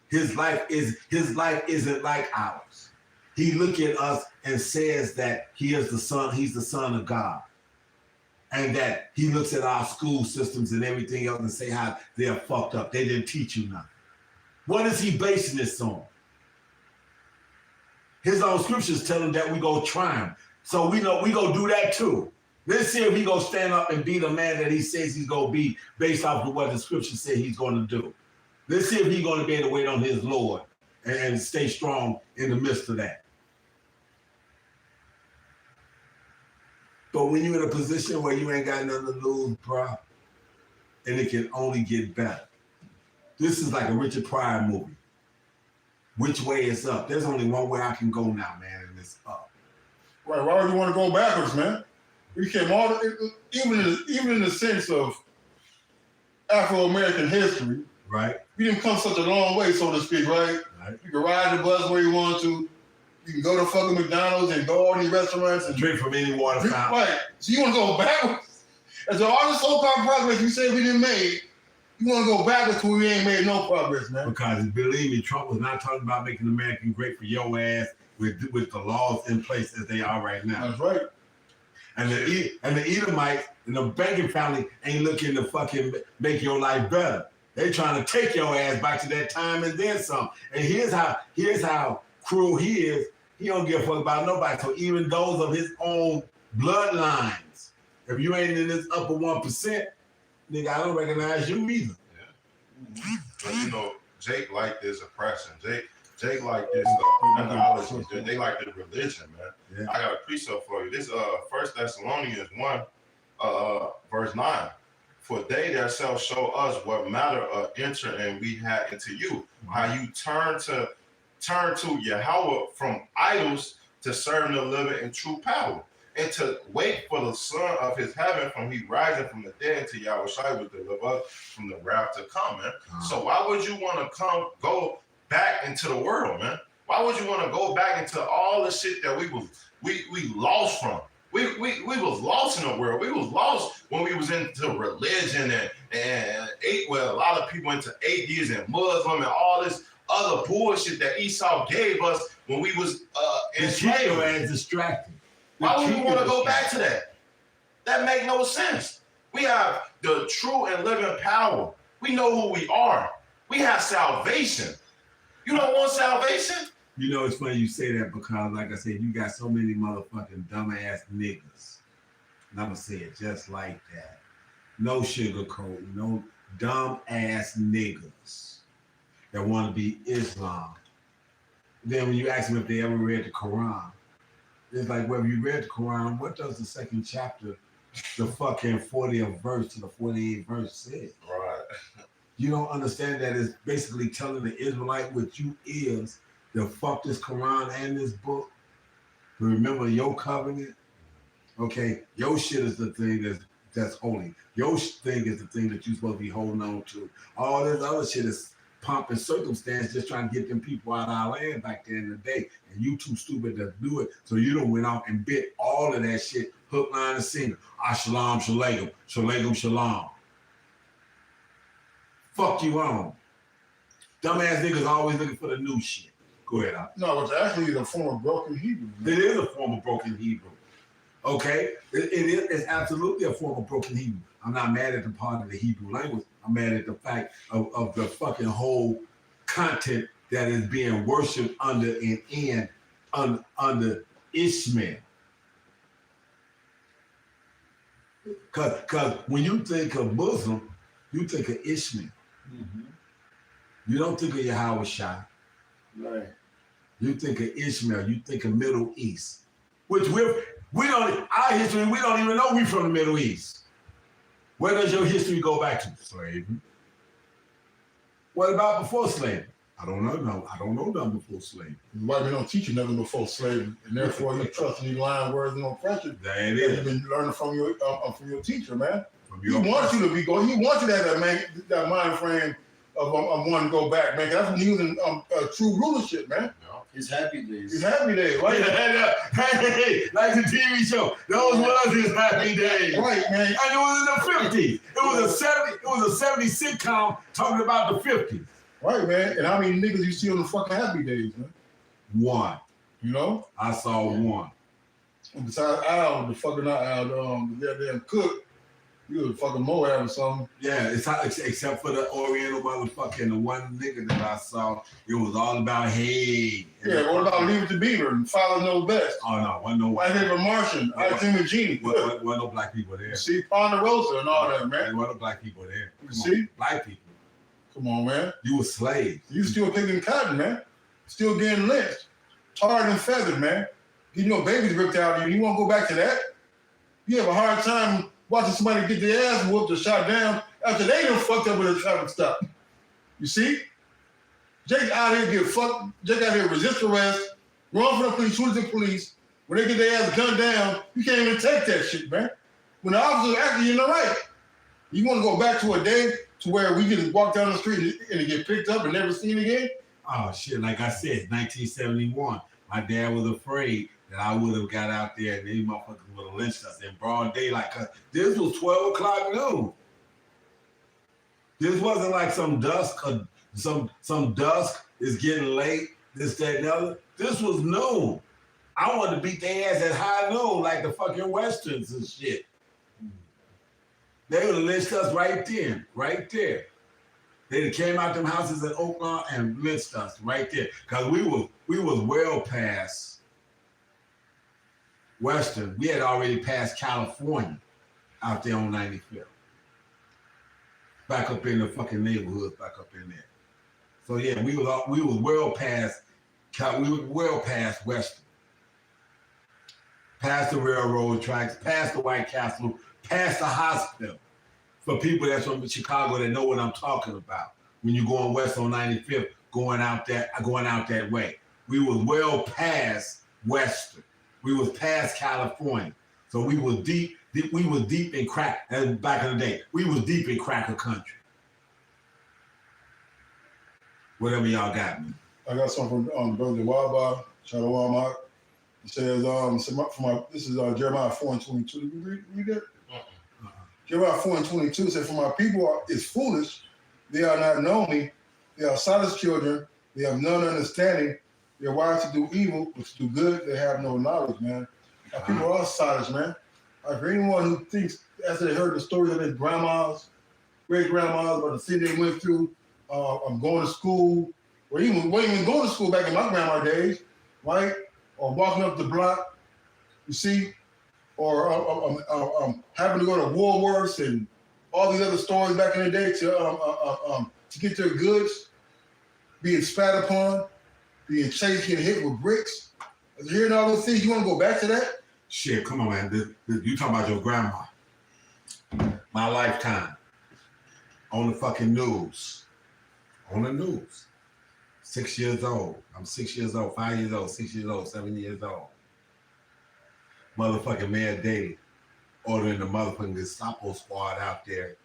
His life isn't like ours. He look at us and says that he's the son of God. And that he looks at our school systems and everything else and say how they're fucked up. They didn't teach you nothing. What is he basing this on? His own scriptures tell him that we go try him. So we know we go do that too. Let's see if he go stand up and be the man that he says he's gonna be based off of what the scripture said he's gonna do. Let's see if he's gonna be able to wait on his Lord and stay strong in the midst of that. But when you're in a position where you ain't got nothing to lose, bro, and it can only get better. This is like a Richard Pryor movie. Which way is up? There's only one way I can go now, man, and it's up. Right, why would you want to go backwards, man? We came even in the sense of Afro-American history, right? We didn't come such a long way, so to speak, right? You can ride the bus where you want to. You can go to fucking McDonald's and go all these restaurants and drink from any water fountain. Right. So you want to go backwards? And so all the so-called progress you say we didn't make, you want to go backwards to where we ain't made no progress, man. Because believe me, Trump was not talking about making America great for your ass with the laws in place as they are right now. That's right. And the Edomites and the banking family ain't looking to fucking make your life better. They trying to take your ass back to that time and then some. And here's how cruel he is. He don't give a fuck about nobody. So even those of his own bloodlines, if you ain't in this upper 1%, nigga, I don't recognize you either. Yeah. But you know, Jake like this oppression. Jake like this methodology. They like the religion, man. Yeah. I got a precept for you. This 1 Thessalonians 1, verse 9. For they themselves show us what matter of entering we had into you. How you turn to Yahweh from idols to serve the living in true power, and to wait for the Son of his heaven from he rising from the dead to Yahweh Shai will deliver us from the wrath to come, man. So why would you want to go back into the world, man? Why would you want to go back into all the shit that we lost from? We was lost in the world. We was lost when we was into religion and a lot of people into atheism and Muslim and all this other bullshit that Esau gave us when we was in slavery. And distracted. Why would you want to go back to that? That make no sense. We have the true and living power. We know who we are. We have salvation. You don't want salvation? You know, it's funny you say that because, like I said, you got so many motherfucking dumbass niggas. And I'm going to say it just like that. No sugarcoat, no dumb ass niggas that want to be Islam. Then when you ask them if they ever read the Quran, it's like, well, if you read the Quran, what does the second chapter, the fucking 40th verse to the 48th verse say? Right. You don't understand that it's basically telling the Israelite what you is to fuck this Quran and this book. To remember your covenant. Okay, your shit is the thing that's holy. Your thing is the thing that you're supposed to be holding on to. All this other shit is pomp and circumstance, just trying to get them people out of our land back there in the day. And you too stupid to do it. So you done went out and bit all of that shit, hook, line, and sinker. Shalom, shalom, shalom, shalom. Fuck you on. Dumbass niggas always looking for the new shit. Go ahead, Al. No, it's actually the form of broken Hebrew. It is a form of broken Hebrew. Okay? It's absolutely a form of broken Hebrew. I'm not mad at the part of the Hebrew language. I'm mad at the fact of the fucking whole content that is being worshipped under under Ishmael. Cause when you think of Muslim, you think of Ishmael. Mm-hmm. You don't think of Yahweh Shai. Right. You think of Ishmael. You think of Middle East, which we don't. Our history, we don't even know we from the Middle East. Where does your history go back to? Slavery. What about before slavery? I don't know. No, I don't know nothing before slavery. White men don't teach you nothing before slavery, and therefore you trust in these lying words and oppression. That it You've is. been learning from your teacher, man. From He your wants you to be going. He wants you to have that mind frame of wanting to go back, man. That's when he was in true rulership, man. His happy days. His happy days, right? Hey, like the TV show. Those was his happy days. Right, man. And it was in the 50s. It was a 70s sitcom talking about the 50s. Right, man. And how many niggas you see on the fucking happy days, man? One. You know? I saw one. And besides Al, the fucking not Al, the goddamn cook, you was a fucking Moab or something. Yeah, except for the Oriental motherfucker and the one nigga that I saw, it was all about hey. Yeah, what about Leave It to Beaver and Father Knows Best? Oh no, wasn't no I Think of Martian, I Think of Genie. wasn't no black people there. You see, Ponderosa and all that, man. There wasn't no black people there. You Come see? on, black people. Come on, man. You were slaves. You still picking cotton, man. Still getting lynched. Tarred and feathered, man. Getting your babies ripped out of you. You want to go back to that? You have a hard time watching somebody get their ass whooped or shot down after they done fucked up with a traffic stop. You see? Jake out here get fucked. Jake out here resist arrest, run for the police, shoot at the police. When they get their ass gunned down, you can't even take that shit, man. When the officer's acting in the right. You want to go back to a day to where we just walk down the street and it get picked up and never seen again? Oh shit, like I said, 1971. My dad was afraid that I would have got out there and these motherfuckers would have lynched us in broad daylight. Cause this was 12 o'clock noon. This wasn't like some dusk, some dusk is getting late, this, that, and the other. This was noon. I wanted to beat their ass at high noon like the fucking Westerns and shit. They would have lynched us right then, right there. They came out them houses in Oakland and lynched us right there. Cause we was well past Western. We had already passed California out there on 95th. Back up in the fucking neighborhoods, back up in there. So yeah, we was well past Western. Past the railroad tracks, past the White Castle, past the hospital. For people that's from Chicago that know what I'm talking about. When you're going west on 95th, going out that way. We was well past Western. We was past California. So we was deep in crack, and back in the day, we was deep in cracker country. Whatever y'all got me. I got something from Brother Waba, Shalom Out. It says, this is Jeremiah 4:22. Did you read that? Jeremiah 4:22 said, for my people is foolish, they are not know me, they are silent children, they have none understanding, they are wise to do evil, but to do good, they have no knowledge, man. Our people are silent, man. For anyone who thinks after they heard the stories of their grandmas, great grandmas, about the city they went through, I'm going to school, or even wasn't even going to school back in my grandma days, right? Or walking up the block, you see, or having to go to Woolworths and all these other stores back in the day to get their goods, being spat upon, being chased, getting hit with bricks. Hearing all those things, you want to go back to that? Shit, come on, man. You talking about your grandma. My lifetime. On the fucking news. On the news. 6 years old. I'm 6 years old, 5 years old, 6 years old, 7 years old. Motherfucking Mayor Daley ordering the motherfucking Gestapo squad out there.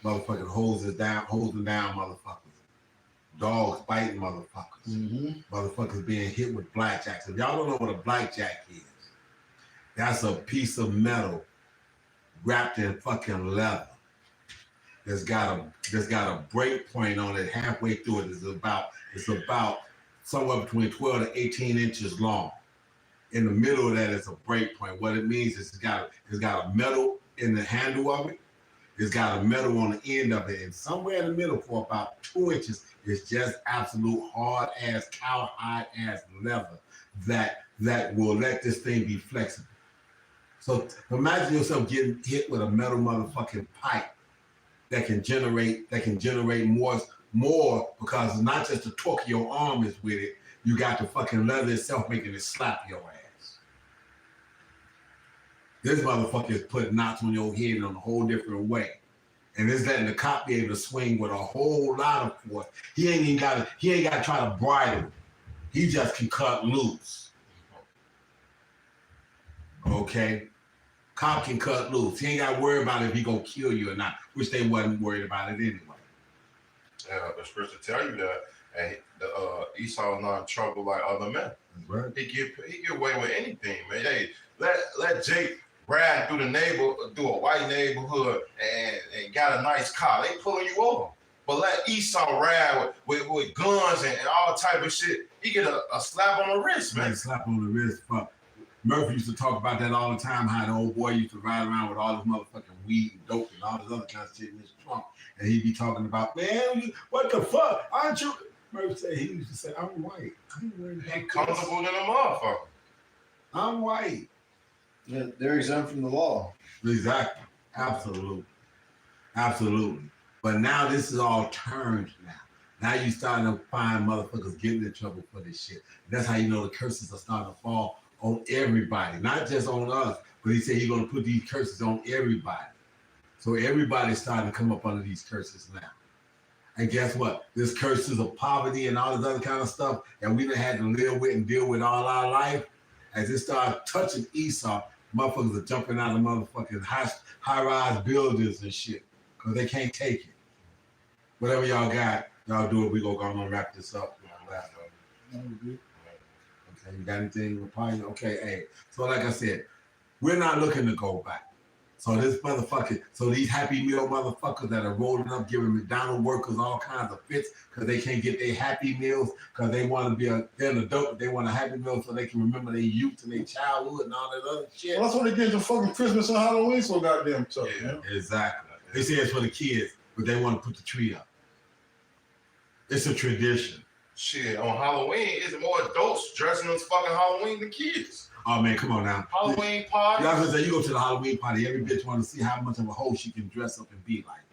Motherfucking hosing down motherfuckers. Dogs biting motherfuckers. Mm-hmm. Motherfuckers being hit with blackjacks. If y'all don't know what a blackjack is, that's a piece of metal wrapped in fucking leather. That's got a break point on it halfway through it. It's about somewhere between 12 to 18 inches long. In the middle of that is a break point. What it means is it's got a metal in the handle of it. It's got a metal on the end of it, and somewhere in the middle for about 2 inches is just absolute hard ass cowhide ass leather that will let this thing be flexible. So imagine yourself getting hit with a metal motherfucking pipe that can generate more because it's not just the torque of your arm is with it. You got the fucking leather itself making it slap your ass. This motherfucker is putting knots on your head in a whole different way. And it's letting the cop be able to swing with a whole lot of force. He ain't got to try to bridle. He just can cut loose. Okay? Cop can cut loose. He ain't got to worry about if he gonna kill you or not, which they wasn't worried about it anyway. The scripture tell you that Esau is not in trouble like other men. Right. He get away with anything, man. Hey, let Jake ride through a white neighborhood and got a nice car. They pulling you over. But let Esau ride with guns and all type of shit. He get a slap on the wrist, man. A slap on the wrist. Fuck. Murphy used to talk about that all the time, how the old boy used to ride around with all this motherfucking weed and dope and all this other kind of shit in his trunk. And he'd be talking about, man, what the fuck? Aren't you? Murphy said, he used to say, I'm white. I ain't worried about He comfortable than a motherfucker. I'm white. Yeah, they're exempt from the law. Exactly. Absolutely. Absolutely. But now this is all turned now. Now you starting to find motherfuckers getting in trouble for this shit. That's how you know the curses are starting to fall on everybody, not just on us, but he said he's going to put these curses on everybody. So everybody's starting to come up under these curses now. And guess what? This curses of poverty and all this other kind of stuff that we done had to live with and deal with all our life, as it started touching Esau, motherfuckers are jumping out of motherfucking high-rise buildings and shit because they can't take it. Whatever y'all got, y'all do it. We go on wrap this up. Okay, you got anything? Okay, hey. So like I said, we're not looking to go back. So these Happy Meal motherfuckers that are rolling up, giving McDonald's workers all kinds of fits because they can't get their Happy Meals because they want to be they're an adult, but they want a Happy Meal so they can remember their youth and their childhood and all that other shit. Well, that's what they get to fucking Christmas and Halloween so goddamn tough, Yeah, man. Exactly. They say it's for the kids, but they want to put the tree up. It's a tradition. Shit, on Halloween, it's more adults dressing as fucking Halloween than kids. Oh man, come on now. Halloween party. You know, you go to the Halloween party, every bitch want to see how much of a hoe she can dress up and be like.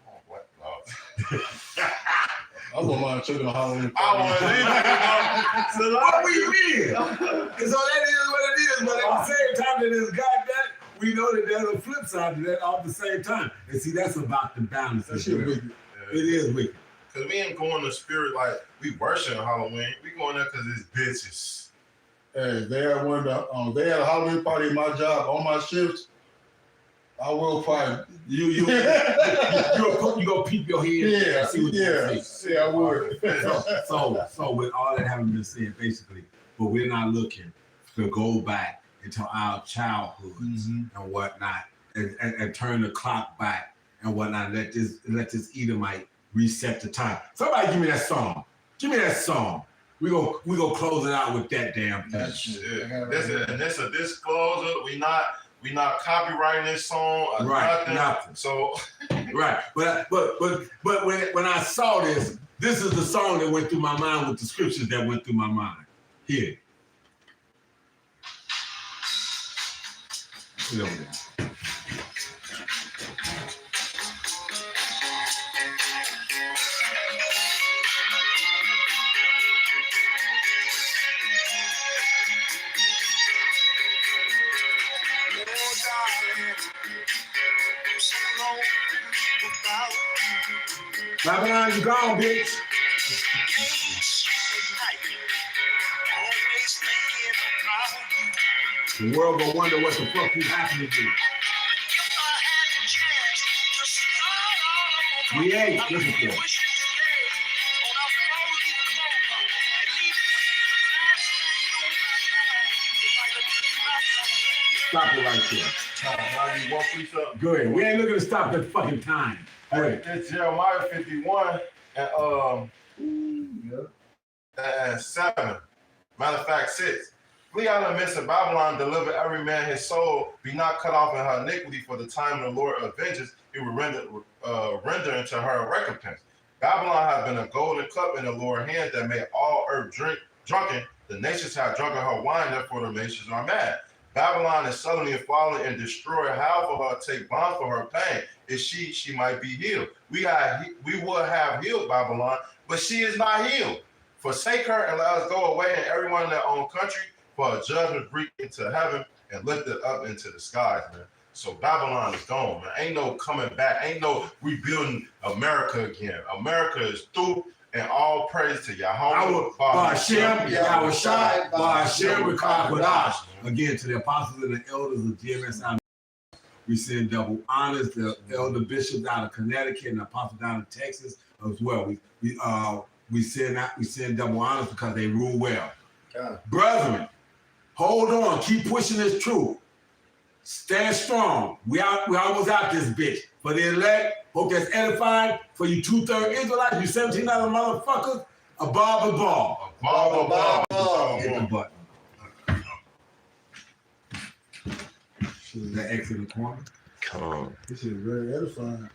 Oh, what? Oh. I wouldn't mind checking a Halloween party. I want to So what we mean? And so that is what it is, but at the same time that it's got that, we know that there's a flip side to that all at the same time. And see, that's about the balance. That shit wicked. It is wicked. Because we ain't going to spirit like we worship Halloween. We going there because it's bitches. Hey, they had a Halloween party in my job on my shifts. I will probably You go peep your head and see what you see. I would. So with all that having been said, basically, but we're not looking to go back into our childhoods and whatnot and turn the clock back and whatnot. Let this Edomite reset the time. Somebody give me that song. Give me that song. We go close it out with that damn thing. That's a disclosure. We not We not copywriting this song or Right, nothing. nothing. So Right, but when I saw this is the song that went through my mind with the scriptures that went through my mind. Here. Put it over there. Babylon, you gone, bitch. The world will wonder what the fuck you happened to you. We ain't looking for it. Stop it right there. Go ahead. We ain't looking to stop that fucking time. Go ahead. it's Jeremiah 51 and 7. Matter of fact, 6. Flee out of the midst of Babylon, deliver every man his soul, be not cut off in her iniquity, for the time of the Lord of vengeance, he will render into her a recompense. Babylon has been a golden cup in the Lord's hand that made all earth drunken. The nations have drunken her wine, therefore the nations are mad. Babylon is suddenly fallen and destroyed. How for her take bond for her pain? If she might be healed. We would have healed Babylon, but she is not healed. Forsake her and let us go away, and everyone in their own country, for a judgment break into heaven and lift it up into the skies, man. So Babylon is gone, man. Ain't no coming back. Ain't no rebuilding America again. America is through, and all praise to Yahweh. Again, to the apostles and the elders of GMSI, we send double honors. The elder bishops out of Connecticut and the apostles down in Texas as well. We send double honors because they rule well. God. Brethren, hold on, keep pushing this truth. Stand strong. We almost out this bitch. For the elect, hope that's edifying. For you 2/3 Israelites, you 17 other motherfuckers, a ball. Hit the button. That exit in the corner. This is very edifying.